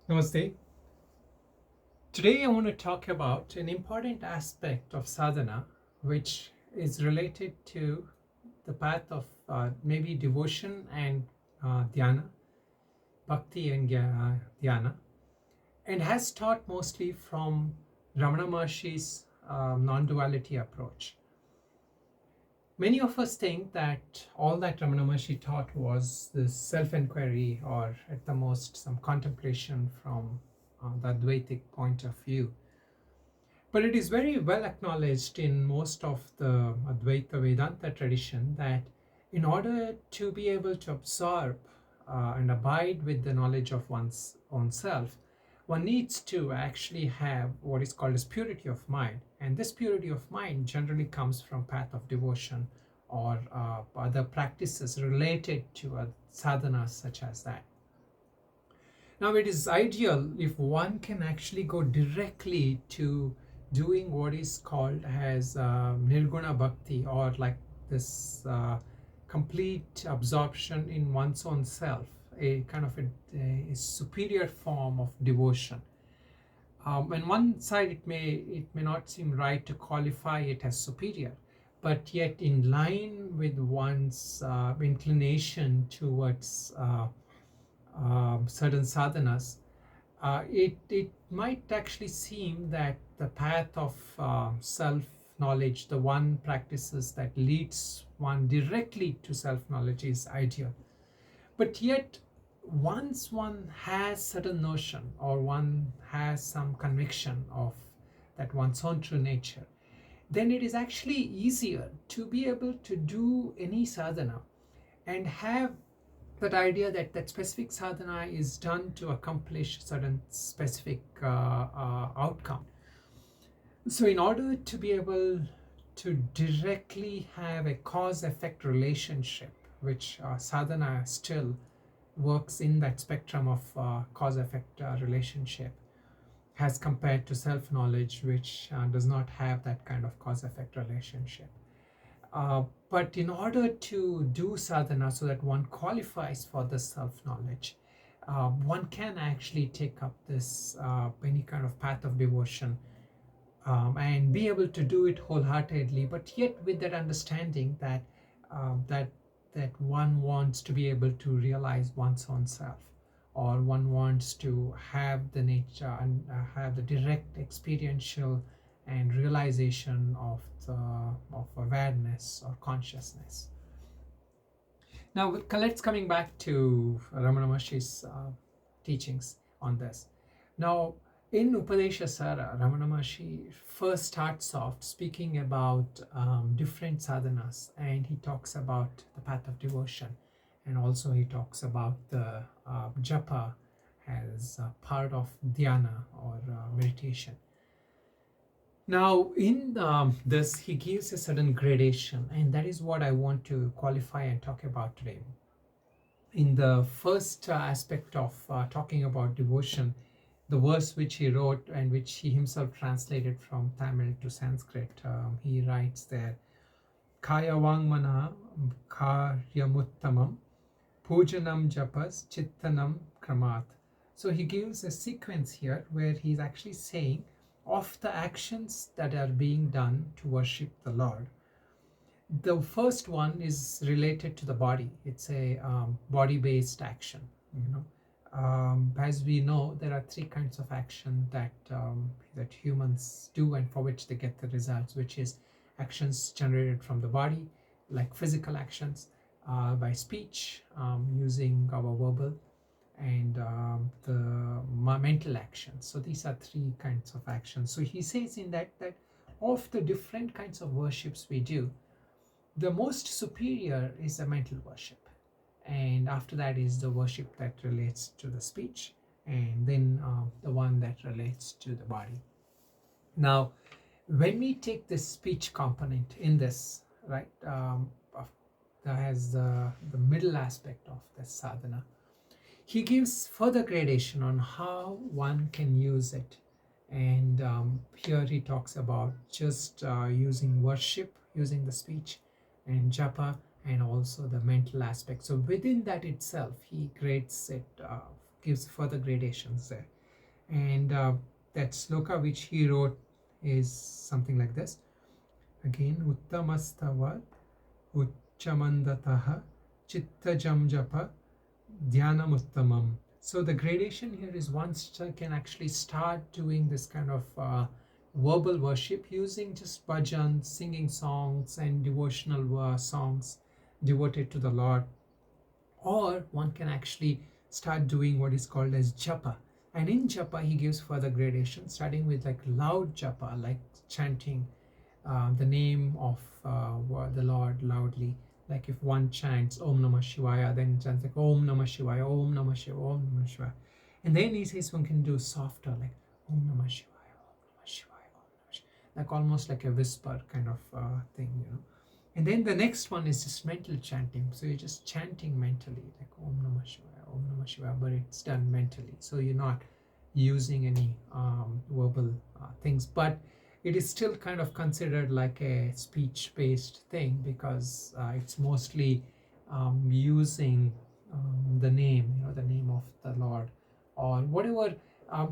Namaste. Today I want to talk about an important aspect of sadhana which is related to the path of maybe devotion and dhyana, bhakti and dhyana, and has taught mostly from Ramana Maharshi's non-duality approach. Many of us think that all that Ramana Maharshi taught was this self-inquiry or at the most some contemplation from the Advaitic point of view. But it is very well acknowledged in most of the Advaita Vedanta tradition that in order to be able to absorb and abide with the knowledge of one's own self, one needs to actually have what is called as purity of mind. And this purity of mind generally comes from path of devotion or other practices related to sadhanas such as that. Now, it is ideal if one can actually go directly to doing what is called as nirguna bhakti, or like this complete absorption in one's own self, a kind of a superior form of devotion. On one side, it may not seem right to qualify it as superior, but yet in line with one's inclination towards certain sadhanas, it might actually seem that the path of self-knowledge, the one practices that leads one directly to self-knowledge, is ideal. But yet, once one has certain notion or one has some conviction of that one's own true nature, then it is actually easier to be able to do any sadhana and have that idea that that specific sadhana is done to accomplish certain specific outcome. So in order to be able to directly have a cause-effect relationship, which sadhana still works in that spectrum of cause-effect relationship, as compared to self-knowledge, which does not have that kind of cause-effect relationship. But in order to do sadhana so that one qualifies for the self-knowledge, one can actually take up this any kind of path of devotion and be able to do it wholeheartedly, but yet with that understanding that that one wants to be able to realize one's own self, or one wants to have the nature and have the direct experiential and realization of awareness or consciousness. Now let's coming back to Ramana Maharshi's teachings on this. Now in Upadesha Sara, Ramana Maharshi first starts off speaking about different sadhanas, and he talks about the path of devotion, and also he talks about the Japa as part of dhyana or meditation. Now in this, he gives a certain gradation, and that is what I want to qualify and talk about today. In the first aspect of talking about devotion, the verse which he wrote and which he himself translated from Tamil to Sanskrit, he writes there, Kaya Vangmana Karyamuttamam Pujanam Japas Chittanam Kramat. So he gives a sequence here where he's actually saying of the actions that are being done to worship the Lord. The first one is related to the body. It's a body-based action. As we know, there are three kinds of action that that humans do and for which they get the results, which is actions generated from the body, like physical actions, by speech, using our verbal, and the mental actions. So these are three kinds of actions. So he says in that of the different kinds of worships we do, the most superior is the mental worship, and after that is the worship that relates to the speech, and then the one that relates to the body. Now when we take this speech component in this, right, that has the middle aspect of the sadhana, he gives further gradation on how one can use it. And here he talks about just using worship, using the speech and japa, and also the mental aspect. So within that itself, he grades it, gives further gradations there. And that sloka which he wrote is something like this. Again, Uttamastava Uchamandataha Chittajam Japa Dhyanamuttamam. So the gradation here is once you can actually start doing this kind of verbal worship using just bhajan, singing songs and devotional songs devoted to the Lord, or one can actually start doing what is called as japa. And in japa he gives further gradation, starting with like loud japa, like chanting the name of the Lord loudly. Like if one chants Om Namah Shivaya, then chants like Om Namah Shivaya, Om Namah Shivaya, Om Namah Shivaya. And then he says one can do softer, like Om Namah Shivaya, Om Namah Shivaya, Om Namah Shivaya, like almost like a whisper kind of thing, you know. And then the next one is just mental chanting. So you're just chanting mentally, like Om Namah Shivaya, Om Namah Shivaya, but it's done mentally. So you're not using any verbal things, but it is still kind of considered like a speech-based thing, because it's mostly using the name, you know, the name of the Lord or whatever.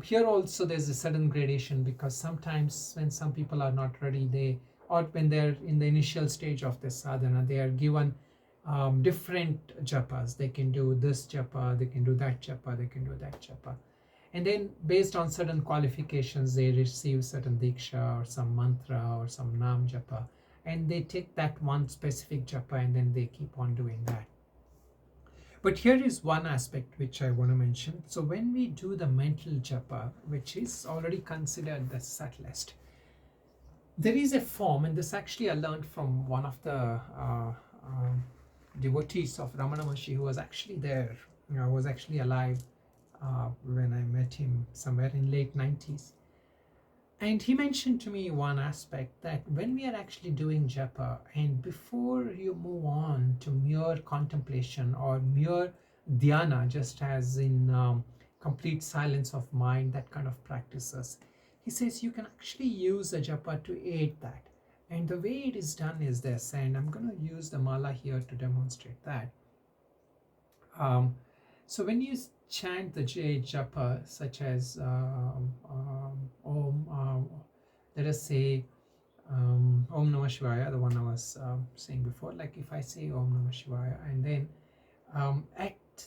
Here also there's a sudden gradation, because sometimes when some people are not ready, they, or when they're in the initial stage of the sadhana, they are given different japas. They can do this japa, they can do that japa, they can do that japa. And then based on certain qualifications, they receive certain diksha or some mantra or some nam japa, and they take that one specific japa and then they keep on doing that. But here is one aspect which I want to mention. So when we do the mental japa, which is already considered the subtlest, there is a form, and this actually I learned from one of the devotees of Ramana Maharshi, who was actually there, you know, was actually alive when I met him somewhere in late 90s. And he mentioned to me one aspect, that when we are actually doing japa, and before you move on to mere contemplation or mere dhyana, just as in complete silence of mind, that kind of practices, he says you can actually use the japa to aid that. And the way it is done is this, and I'm going to use the mala here to demonstrate that. So when you chant the japa, such as Om, let us say Om Namah Shivaya, the one I was saying before. Like if I say Om Namah Shivaya, and then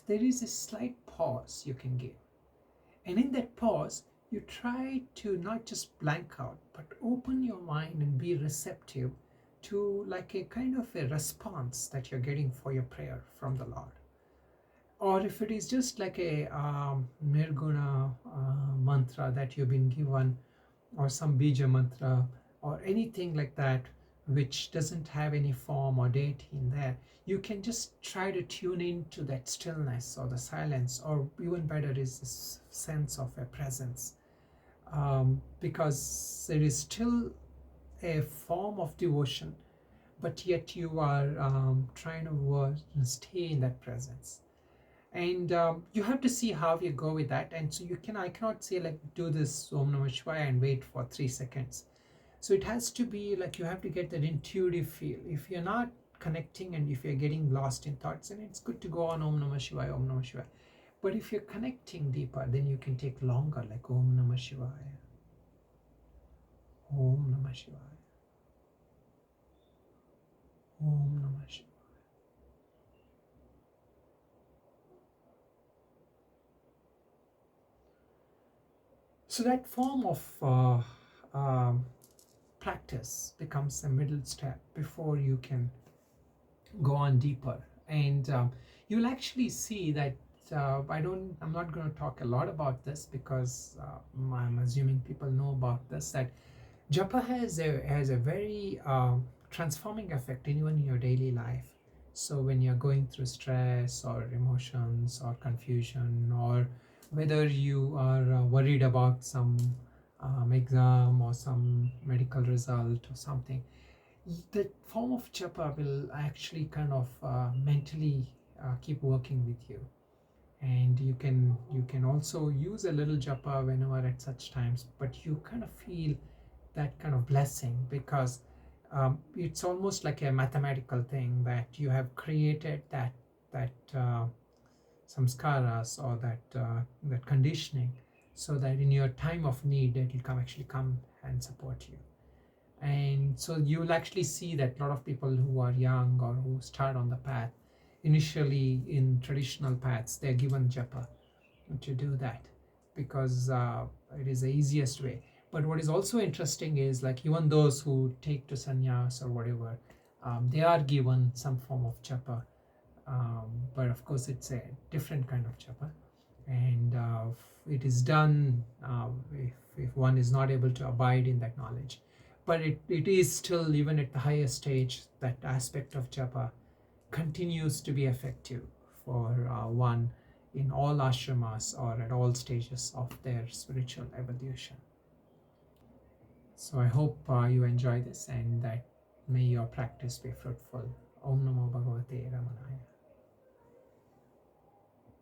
there is a slight pause you can give, and in that pause you try to not just blank out, but open your mind and be receptive to like a kind of a response that you're getting for your prayer from the Lord. Or if it is just like a nirguna mantra that you've been given, or some bija mantra, or anything like that which doesn't have any form or deity in there, you can just try to tune into that stillness or the silence, or even better is this sense of a presence, because there is still a form of devotion, but yet you are trying to stay in that presence. And you have to see how you go with that. And so I cannot say like do this Om Namah Shivaya and wait for 3 seconds. So it has to be like you have to get that intuitive feel. If you're not connecting and if you're getting lost in thoughts, then it's good to go on Om Namah Shivaya, Om Namah Shivaya. But if you're connecting deeper, then you can take longer, like Om Namah Shivaya, Om Namah Shivaya, Om Namah Shivaya. So that form of practice becomes a middle step before you can go on deeper. And you'll actually see that I'm not going to talk a lot about this, because I'm assuming people know about this, that japa has a very transforming effect even in your daily life. So when you're going through stress or emotions or confusion, or whether you are worried about some exam or some medical result or something, the form of japa will actually kind of mentally keep working with you. And you can also use a little japa whenever at such times, but you kind of feel that kind of blessing, because it's almost like a mathematical thing, that you have created that samskaras, or that conditioning. so that in your time of need it will actually come and support you. And so you'll actually see that a lot of people who are young or who start on the path, initially in traditional paths, they're given japa to do that, because it is the easiest way. But what is also interesting is, like, even those who take to sannyas or whatever, they are given some form of japa, but of course it's a different kind of japa, and it is done if one is not able to abide in that knowledge. But it is still, even at the highest stage, that aspect of japa continues to be effective for one in all ashramas or at all stages of their spiritual evolution. So I hope you enjoy this, and that may your practice be fruitful. Om Namo Bhagavate Ramanaya.